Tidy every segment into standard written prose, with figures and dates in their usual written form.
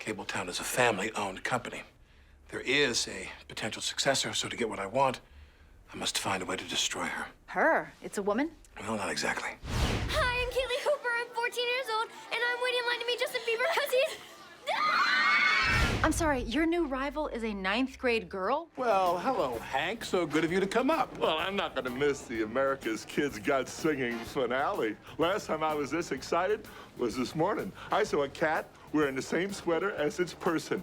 Cabletown is a family-owned company. There is a potential successor, so to get what I want, I must find a way to destroy her. Her? It's a woman? Well, not exactly. Hi, I'm Kaylie Hooper. I'm 14 years old, and I'm waiting in line to meet Justin Bieber because he's... I'm sorry, your new rival is a 9th grade girl? Well, hello, Hank. So good of you to come up. Well, I'm not gonna miss the America's Kids Got Singing finale. Last time I was this excited was this morning. I saw a cat wearing the same sweater as its person.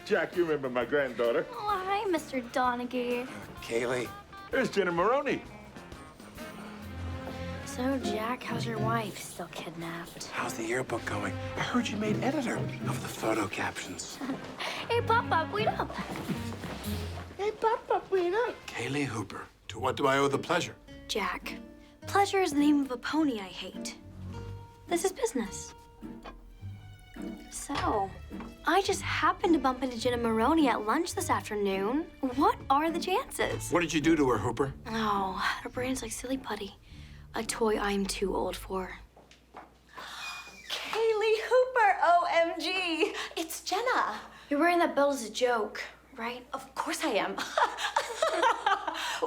Jack, you remember my granddaughter. Oh, hi, Mr. Donaghy. Kaylie. There's Jenna Maroney. So, Jack, how's your wife? Still kidnapped? How's the yearbook going? I heard you made editor of the photo captions. Hey, Pop-Pop, wait up. Hey, Pop, wait up. Kaylie Hooper. To what do I owe the pleasure? Jack, pleasure is the name of a pony I hate. This is business. So, I just happened to bump into Jenna Maroney at lunch this afternoon. What are the chances? What did you do to her, Hooper? Oh, her brain's like silly putty. A toy I'm too old for. Kaylie Hooper, OMG. It's Jenna. You're wearing that belt as a joke, right? Of course I am.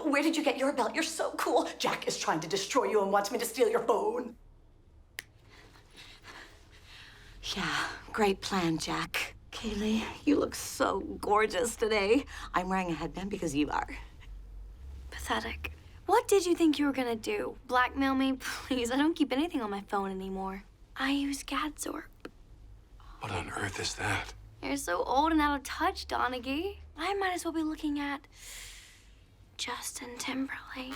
Where did you get your belt? You're so cool. Jack is trying to destroy you and wants me to steal your phone. Yeah, great plan, Jack. Kaylie, you look so gorgeous today. I'm wearing a headband because you are. Pathetic. What did you think you were gonna do? Blackmail me? Please, I don't keep anything on my phone anymore. I use Gadzorp. What on earth is that? You're so old and out of touch, Donaghy. I might as well be looking at Justin Timberlake.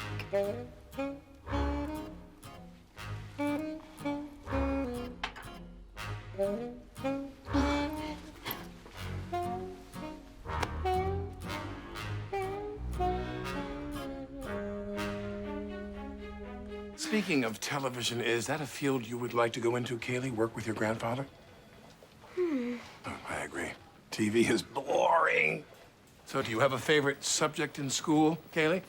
Speaking of television, is that a field you would like to go into, Kaylie? Work with your grandfather? Oh, I agree. TV is boring. So do you have a favorite subject in school, Kaylie?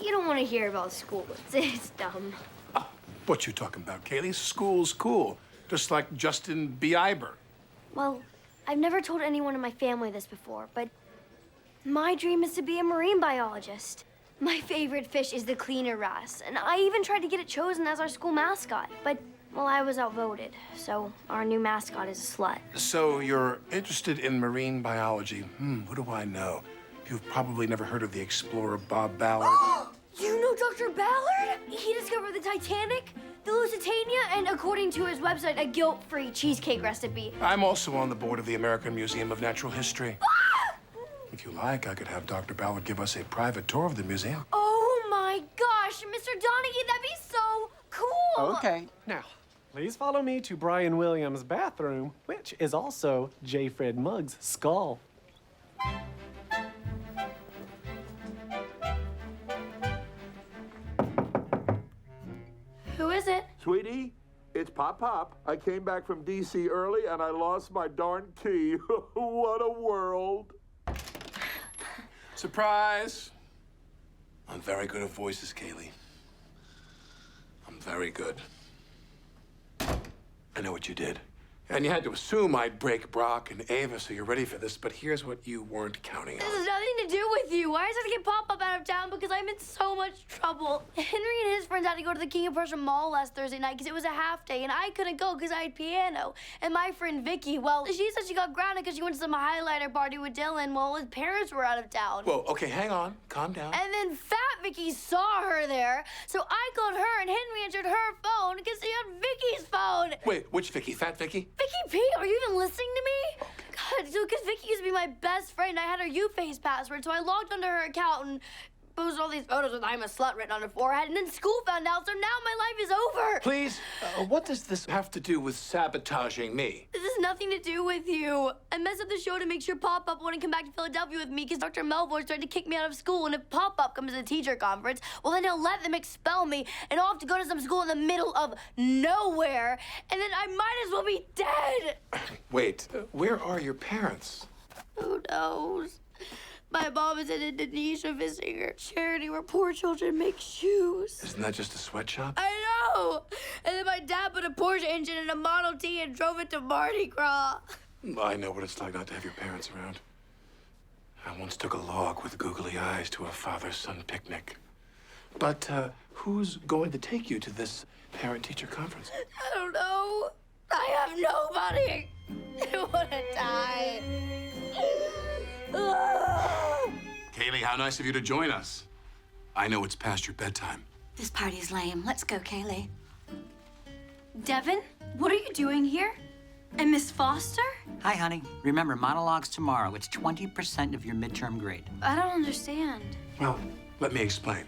You don't want to hear about school. It's dumb. Ah, what you talking about, Kaylie? School's cool. Just like Justin Bieber. Well, I've never told anyone in my family this before, but my dream is to be a marine biologist. My favorite fish is the cleaner wrasse, and I even tried to get it chosen as our school mascot, but, well, I was outvoted, so our new mascot is a slut. So you're interested in marine biology. Who do I know? You've probably never heard of the explorer Bob Ballard. You know Dr. Ballard? He discovered the Titanic, the Lusitania, and according to his website, a guilt-free cheesecake recipe. I'm also on the board of the American Museum of Natural History. If you like, I could have Dr. Ballard give us a private tour of the museum. Oh my gosh, Mr. Donaghy, that'd be so cool! Okay, now, please follow me to Brian Williams' bathroom, which is also J. Fred Muggs' skull. Who is it? Sweetie, it's Pop. I came back from D.C. early and I lost my darn key. What a world. Surprise! I'm very good at voices, Kaylie. I'm very good. I know what you did. And you had to assume I'd break Brock and Ava, so you're ready for this, but here's what you weren't counting on. This has nothing to do with you. Why does it have to get Pop-Up out of town? Because I'm in so much trouble. Henry and his friends had to go to the King of Prussia Mall last Thursday night because it was a half day, and I couldn't go because I had piano. And my friend Vicky, well, she said she got grounded because she went to some highlighter party with Dylan while his parents were out of town. Whoa, okay, hang on. Calm down. And then Fat Vicky saw her there, so I called her, and Henry answered her phone because he had Vicky's phone. Wait, which Vicky? Fat Vicky? Vicky P, are you even listening to me? God, so because Vicky used to be my best friend, I had her YouFace password, so I logged onto her account and posted all these photos with "I'm a slut" written on her forehead, and then school found out, so now my life is over. Please, what does this have to do with sabotaging me? This has nothing to do with you. I messed up the show to make sure Pop-Up wouldn't come back to Philadelphia with me because Dr. Melvo's tried to kick me out of school, and if Pop-Up comes to the teacher conference, well, then he'll let them expel me, and I'll have to go to some school in the middle of nowhere, and then I might as well be dead. Wait, where are your parents? Who knows? My mom is in Indonesia visiting her charity where poor children make shoes. Isn't that just a sweatshop? I know! And then my dad put a Porsche engine in a Model T and drove it to Mardi Gras. I know what it's like not to have your parents around. I once took a log with googly eyes to a father-son picnic. But who's going to take you to this parent-teacher conference? I don't know. I have nobody. I want to die. Kaylie, how nice of you to join us. I know it's past your bedtime. This party's lame. Let's go, Kaylie. Devin, what are you doing here? And Miss Foster? Hi, honey. Remember, monologues tomorrow. It's 20% of your midterm grade. I don't understand. Well, let me explain.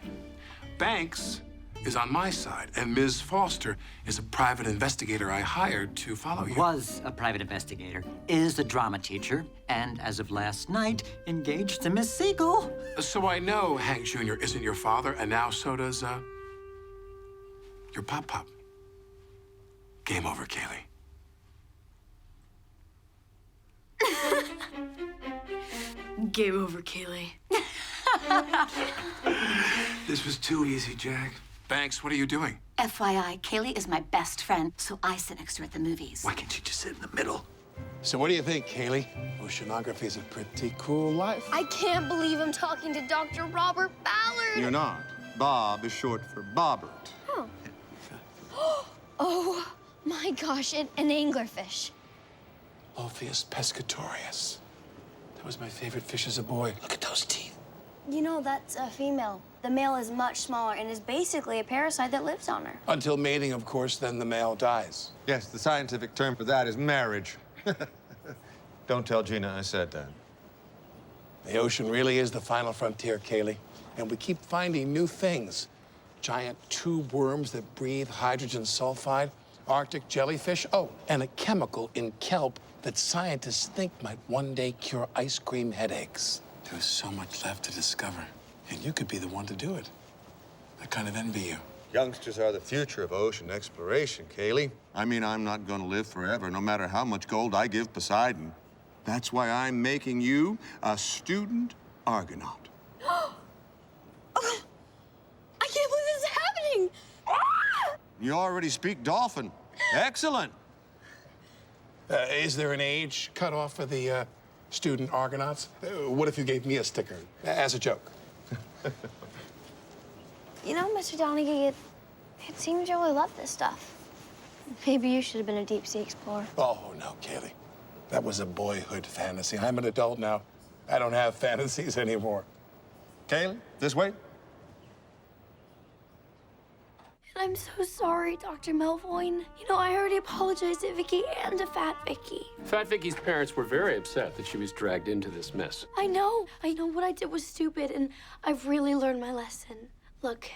Banks is on my side, and Ms. Foster is a private investigator I hired to follow you. Was a private investigator, is a drama teacher, and as of last night, engaged to Miss Siegel. So I know Hank Jr. isn't your father, and now so does, your pop-pop. Game over, Kaylie. Game over, Kaylie. This was too easy, Jack. Banks, what are you doing? FYI, Kaylie is my best friend, so I sit next to her at the movies. Why can't you just sit in the middle? So what do you think, Kaylie? Oceanography is a pretty cool life. I can't believe I'm talking to Dr. Robert Ballard. You're not. Bob is short for Bobbert. Oh, my gosh, an anglerfish. Ophius pescatorius. That was my favorite fish as a boy. Look at those teeth. You know, that's a female. The male is much smaller and is basically a parasite that lives on her. Until mating, of course, then the male dies. Yes, the scientific term for that is marriage. Don't tell Gina I said that. The ocean really is the final frontier, Kaylie. And we keep finding new things. Giant tube worms that breathe hydrogen sulfide, Arctic jellyfish, oh, and a chemical in kelp that scientists think might one day cure ice cream headaches. There's so much left to discover, and you could be the one to do it. I kind of envy you. Youngsters are the future of ocean exploration, Kaylie. I mean, I'm not going to live forever, no matter how much gold I give Poseidon. That's why I'm making you a student Argonaut. I can't believe this is happening! You already speak dolphin. Excellent. Is there an age cutoff for the student Argonauts? What if you gave me a sticker as a joke? You know, Mr. Donaghy, it seems you really love this stuff. Maybe you should have been a deep-sea explorer. Oh, no, Kaylie. That was a boyhood fantasy. I'm an adult now. I don't have fantasies anymore. Kaylie, this way. I'm so sorry, Dr. Melvoin. You know, I already apologized to Vicky and to Fat Vicky. Fat Vicky's parents were very upset that she was dragged into this mess. I know what I did was stupid, and I've really learned my lesson. Look,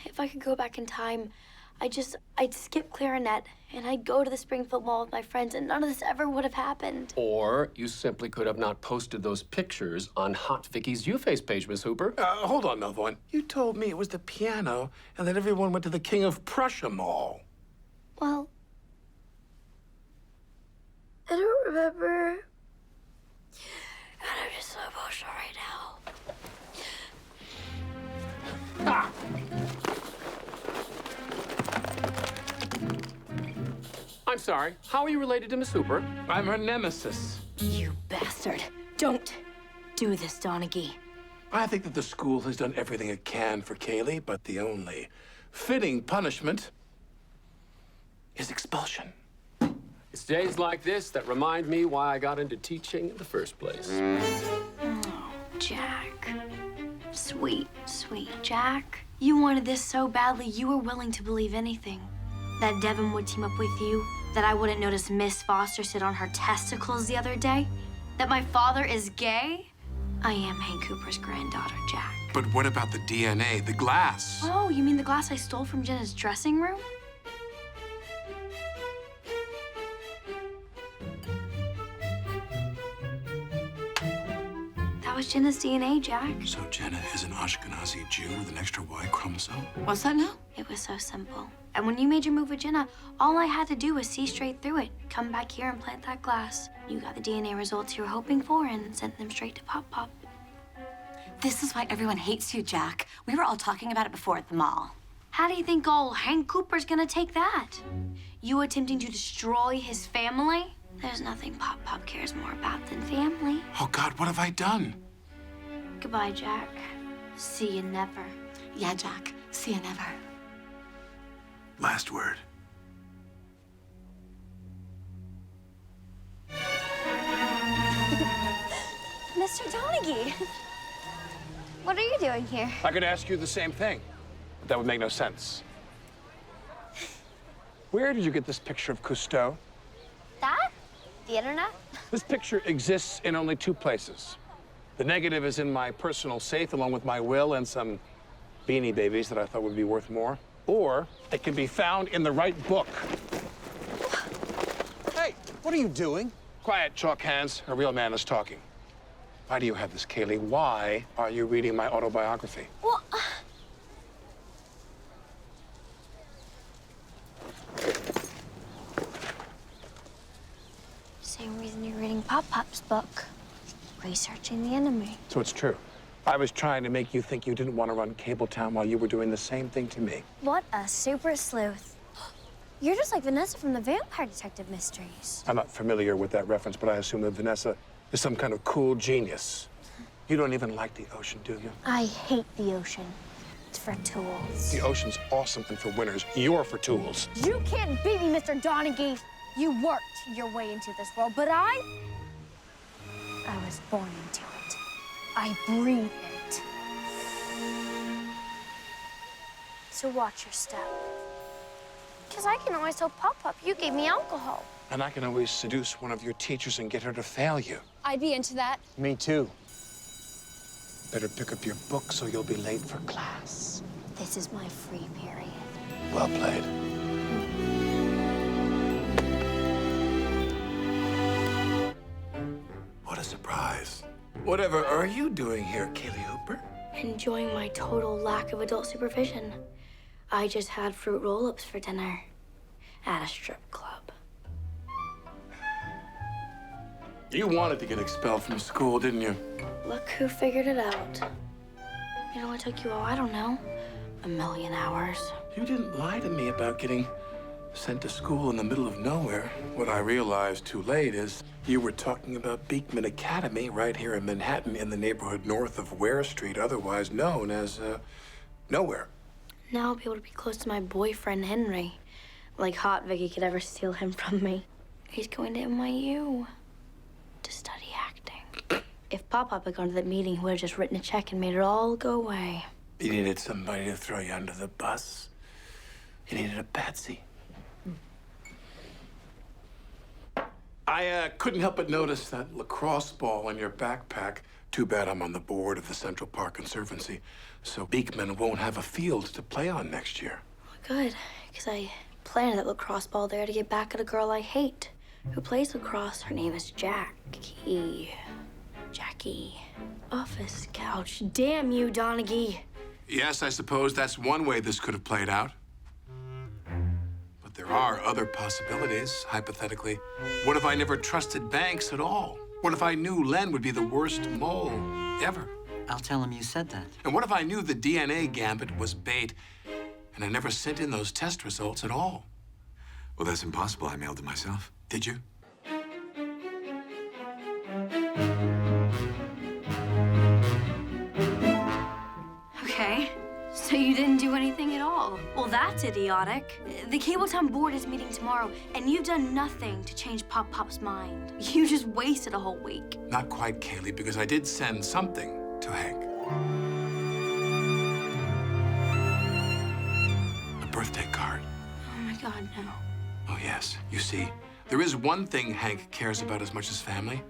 if I could go back in time, I'd skip clarinet, and I'd go to the Springfield Mall with my friends, and none of this ever would have happened. Or you simply could have not posted those pictures on Hot Vicky's YouFace page, Miss Hooper. Hold on, Melvoin. You told me it was the piano and that everyone went to the King of Prussia Mall. Well, I don't remember. And I'm just so emotional right now. Ah! I'm sorry. How are you related to Miss Hooper? I'm her nemesis. You bastard. Don't do this, Donaghy. I think that the school has done everything it can for Kaylie, but the only fitting punishment is expulsion. It's days like this that remind me why I got into teaching in the first place. Oh, Jack. Sweet, sweet Jack. You wanted this so badly, you were willing to believe anything. That Devin would team up with you, that I wouldn't notice Miss Foster sit on her testicles the other day, that my father is gay. I am Hank Cooper's granddaughter, Jack. But what about the DNA, the glass? Oh, you mean the glass I stole from Jenna's dressing room? That was Jenna's DNA, Jack. So Jenna is an Ashkenazi Jew with an extra Y chromosome? What's that now? It was so simple. And when you made your move with Jenna, all I had to do was see straight through it, come back here and plant that glass. You got the DNA results you were hoping for and sent them straight to Pop Pop. This is why everyone hates you, Jack. We were all talking about it before at the mall. How do you think old Hank Cooper's gonna take that? You attempting to destroy his family? There's nothing Pop cares more about than family. Oh, God, what have I done? Goodbye, Jack. See you never. Yeah, Jack. See you never. Last word. Mr. Donaghy, what are you doing here? I could ask you the same thing, but that would make no sense. Where did you get this picture of Cousteau? That? The internet? This picture exists in only two places. The negative is in my personal safe, along with my will and some Beanie Babies that I thought would be worth more. Or it can be found in the right book. Hey, what are you doing? Quiet, chalk hands. A real man is talking. Why do you have this, Kaylie? Why are you reading my autobiography? Well, same reason you're reading Pop's book. Researching the enemy. So it's true. I was trying to make you think you didn't want to run Cabletown while you were doing the same thing to me. What a super sleuth. You're just like Vanessa from the Vampire Detective Mysteries. I'm not familiar with that reference, but I assume that Vanessa is some kind of cool genius. You don't even like the ocean, do you? I hate the ocean. It's for tools. The ocean's awesome and for winners. You're for tools. You can't beat me, Mr. Donaghy. You worked your way into this world, but I was born into it. I breathe it. So watch your step. Because I can always tell Pop you gave me alcohol. And I can always seduce one of your teachers and get her to fail you. I'd be into that. Me too. Better pick up your book so you'll be late for class. This is my free period. Well played. What a surprise. Whatever are you doing here, Kaylie Hooper? Enjoying my total lack of adult supervision. I just had fruit roll-ups for dinner at a strip club. You wanted to get expelled from school, didn't you? Look who figured it out. You know, it took you all, I don't know, 1,000,000 hours. You didn't lie to me about getting sent to school in the middle of nowhere. What I realized too late is you were talking about Beekman Academy right here in Manhattan in the neighborhood north of Ware Street, otherwise known as, Nowhere. Now I'll be able to be close to my boyfriend, Henry. Like Hot Vicky could ever steal him from me. He's going to NYU to study acting. If Pop had gone to that meeting, he would have just written a check and made it all go away. You needed somebody to throw you under the bus. You needed a patsy. I couldn't help but notice that lacrosse ball in your backpack. Too bad I'm on the board of the Central Park Conservancy, so Beekman won't have a field to play on next year. Good, because I planted that lacrosse ball there to get back at a girl I hate who plays lacrosse. Her name is Jackie. Office couch. Damn you, Donaghy. Yes, I suppose that's one way this could have played out. But there are other possibilities, hypothetically. What if I never trusted Banks at all? What if I knew Len would be the worst mole ever? I'll tell him you said that. And what if I knew the DNA gambit was bait and I never sent in those test results at all? Well, that's impossible. I mailed it myself. Did you? Okay, so you didn't do anything at all. Well, that's idiotic. The Cabletown board is meeting tomorrow, and you've done nothing to change Pop's mind. You just wasted a whole week. Not quite, Kaylie, because I did send something to Hank. A birthday card. Oh my God, no. Oh, yes. You see, there is one thing Hank cares about as much as family.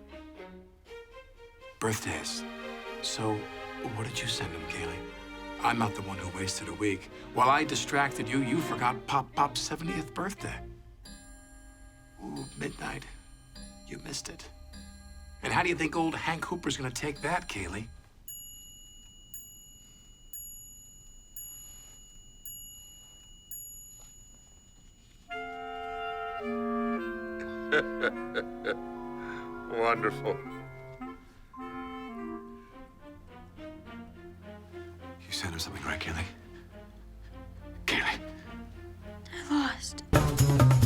Birthdays. So, what did you send him, Kaylie? I'm not the one who wasted a week. While I distracted you, you forgot Pop's 70th birthday. Ooh, midnight. You missed it. And how do you think old Hank Hooper's gonna take that, Kaylie? Wonderful. sent her something, right, Kaylie? Kaylie. I lost.